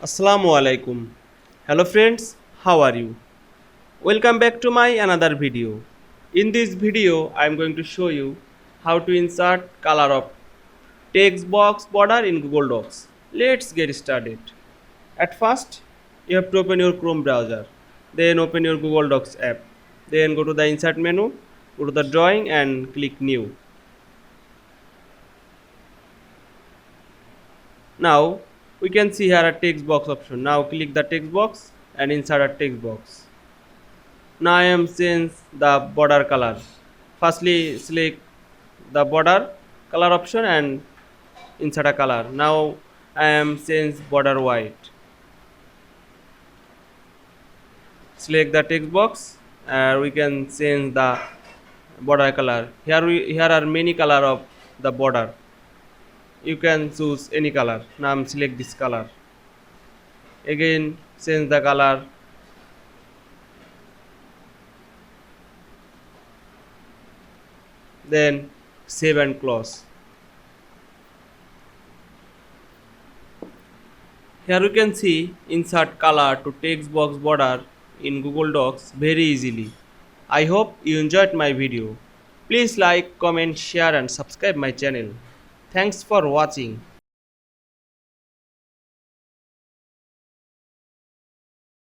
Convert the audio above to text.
Assalamu Walaikum. Hello friends, how are you? Welcome back to my another video. In this video, I am going to show you how to insert color of text box border in Google Docs. Let's get started. At first, you have to open your Chrome browser. Then open your Google Docs app. Then go to the insert menu, go to the drawing and click new. Now we can see here a text box option. Now click the text box and insert a text box. Now I am change the border color. Firstly select the border color option and insert a color. Now I am change border white. Select the text box and we can change the border color. Here are many color of the border. You can choose any color. Now I am select this color. Again change the color. Then save and close. Here you can see insert color to text box border in Google Docs very easily. I hope you enjoyed my video. Please like, comment, share and subscribe my channel. Thanks for watching.